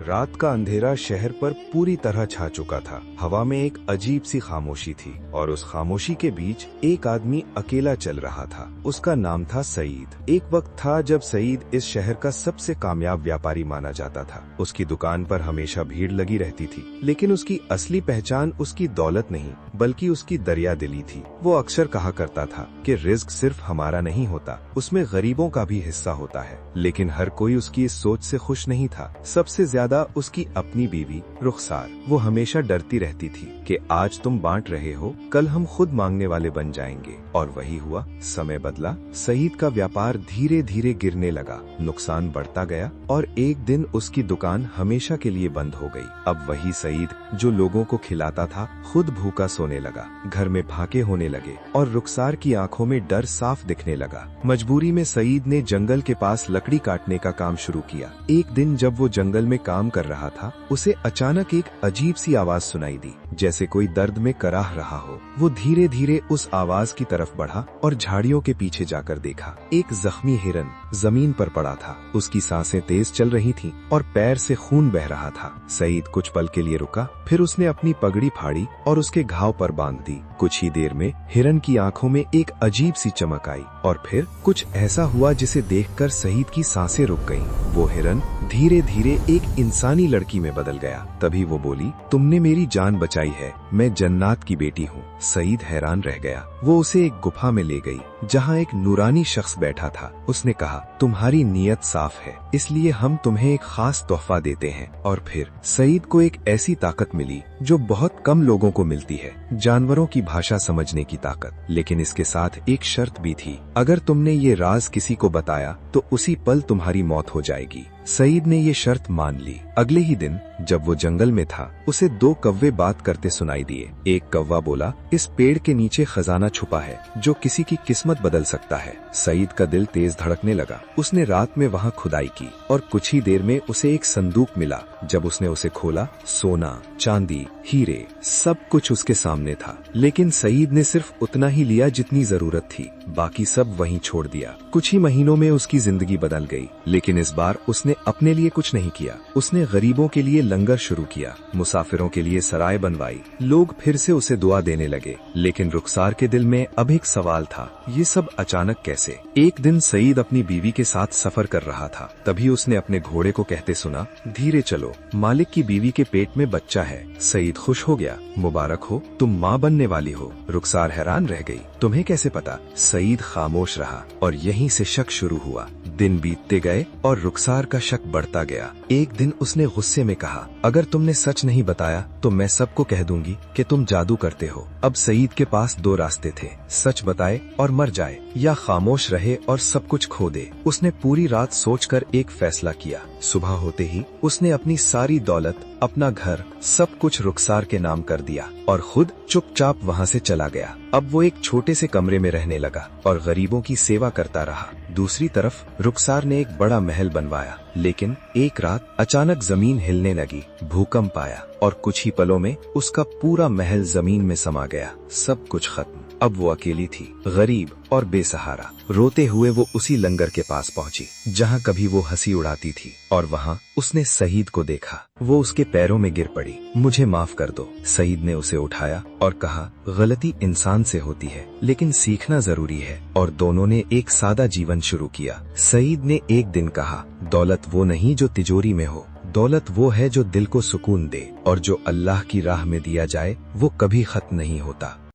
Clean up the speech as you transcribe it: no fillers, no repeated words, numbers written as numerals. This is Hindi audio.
रात का अंधेरा शहर पर पूरी तरह छा चुका था। हवा में एक अजीब सी खामोशी थी और उस खामोशी के बीच एक आदमी अकेला चल रहा था। उसका नाम था सईद। एक वक्त था जब सईद इस शहर का सबसे कामयाब व्यापारी माना जाता था। उसकी दुकान पर हमेशा भीड़ लगी रहती थी, लेकिन उसकी असली पहचान उसकी दौलत नहीं बल्कि उसकी दरियादिली थी। वो अक्सर कहा करता था कि रिज्क सिर्फ हमारा नहीं होता, उसमें गरीबों का भी हिस्सा होता है। लेकिन हर कोई उसकी इस सोच से खुश नहीं था। सबसे ज्यादा उसकी अपनी बीवी रुखसार। वो हमेशा डरती रहती थी कि आज तुम बांट रहे हो, कल हम खुद मांगने वाले बन जाएंगे। और वही हुआ। समय बदला, सईद का व्यापार धीरे धीरे गिरने लगा, नुकसान बढ़ता गया और एक दिन उसकी दुकान हमेशा के लिए बंद हो गई। अब वही सईद जो लोगों को खिलाता था खुद भूखा सोने लगा। घर में फाके होने लगे और रुखसार की आंखों में डर साफ दिखने लगा। मजबूरी में सईद ने जंगल के पास लकड़ी काटने का काम शुरू किया। एक दिन जब वो जंगल में काम कर रहा था, उसे अचानक एक अजीब सी आवाज सुनाई दी, जैसे कोई दर्द में कराह रहा हो। वो धीरे धीरे उस आवाज की तरफ बढ़ा और झाड़ियों के पीछे जाकर देखा। एक जख्मी हिरन जमीन पर पड़ा था। उसकी सांसें तेज चल रही थीं और पैर से खून बह रहा था। सईद कुछ पल के लिए रुका, फिर उसने अपनी पगड़ी फाड़ी और उसके घाव पर बांध दी। कुछ ही देर में हिरन की आंखों में एक अजीब सी चमक आई और फिर कुछ ऐसा हुआ जिसे देखकर सईद की सांसें रुक गईं। वो हिरन धीरे धीरे एक इंसानी लड़की में बदल गया। तभी वो बोली, तुमने मेरी जान बचाई है, मैं जन्नात की बेटी हूँ। सईद हैरान रह गया। वो उसे एक गुफा में ले गई जहाँ एक नूरानी शख्स बैठा था। उसने कहा, तुम्हारी नीयत साफ है, इसलिए हम तुम्हें एक खास तोहफा देते हैं। और फिर सईद को एक ऐसी ताकत मिली जो बहुत कम लोगों को मिलती है, जानवरों की भाषा समझने की ताकत। लेकिन इसके साथ एक शर्त भी थी, अगर तुमने ये राज किसी को बताया तो उसी पल तुम्हारी मौत हो जाएगी। सईद ने ये शर्त मान ली। अगले ही दिन जब वो जंगल में था, उसे दो कौवे बात करते सुनाई दिए। एक कौवा बोला, इस पेड़ के नीचे खजाना छुपा है जो किसी की किस्मत बदल सकता है। सईद का दिल तेज धड़कने लगा। उसने रात में वहाँ खुदाई की और कुछ ही देर में उसे एक संदूक मिला। जब उसने उसे खोला, सोना, चांदी, हीरे, सब कुछ उसके सामने था। लेकिन सईद ने सिर्फ उतना ही लिया जितनी जरूरत थी, बाकी सब वहीं छोड़ दिया। कुछ ही महीनों में उसकी जिंदगी बदल गई। लेकिन इस बार उसने अपने लिए कुछ नहीं किया। उसने गरीबों के लिए लंगर शुरू किया, मुसाफिरों के लिए सराय बनवाई। लोग फिर से उसे दुआ देने लगे। लेकिन रुखसार के दिल में अब एक सवाल था, ये सब अचानक कैसे? एक दिन सईद अपनी बीवी के साथ सफर कर रहा था। तभी उसने अपने घोड़े को कहते सुना, धीरे चलो, मालिक की बीवी के पेट में बच्चा है। सईद खुश हो गया, मुबारक हो, तुम माँ बनने वाली हो। रुखसार हैरान रह गई, तुम्हें कैसे पता? सईद खामोश रहा और यहीं से शक शुरू हुआ। दिन बीतते गए और रुखसार का शक बढ़ता गया। एक दिन उसने गुस्से में कहा, अगर तुमने सच नहीं बताया तो मैं सबको कह दूंगी कि तुम जादू करते हो। अब सईद के पास दो रास्ते थे, सच बताए और मर जाए, या खामोश रहे और सब कुछ खो दे। उसने पूरी रात सोचकर एक फैसला किया। सुबह होते ही उसने अपनी सारी दौलत, अपना घर, सब कुछ रुखसार के नाम कर दिया और खुद चुपचाप वहाँ से चला गया। अब वो एक छोटे से कमरे में रहने लगा और गरीबों की सेवा करता रहा। दूसरी तरफ रुखसार ने एक बड़ा महल बनवाया। लेकिन एक रात अचानक जमीन हिलने लगी, भूकंप आया और कुछ ही पलों में उसका पूरा महल जमीन में समा गया। सब कुछ खत्म। अब वो अकेली थी, गरीब और बेसहारा। रोते हुए वो उसी लंगर के पास पहुंची जहां कभी वो हंसी उड़ाती थी, और वहां उसने सईद को देखा। वो उसके पैरों में गिर पड़ी। मुझे माफ कर दो। सईद ने उसे उठाया और कहा, गलती इंसान से होती है लेकिन सीखना जरूरी है। और दोनों ने एक सादा जीवन शुरू किया। सईद ने एक दिन कहा, दौलत वो नहीं जो तिजोरी में हो, दौलत वो है जो दिल को सुकून दे, और जो अल्लाह की राह में दिया जाए वो कभी खत्म नहीं होता।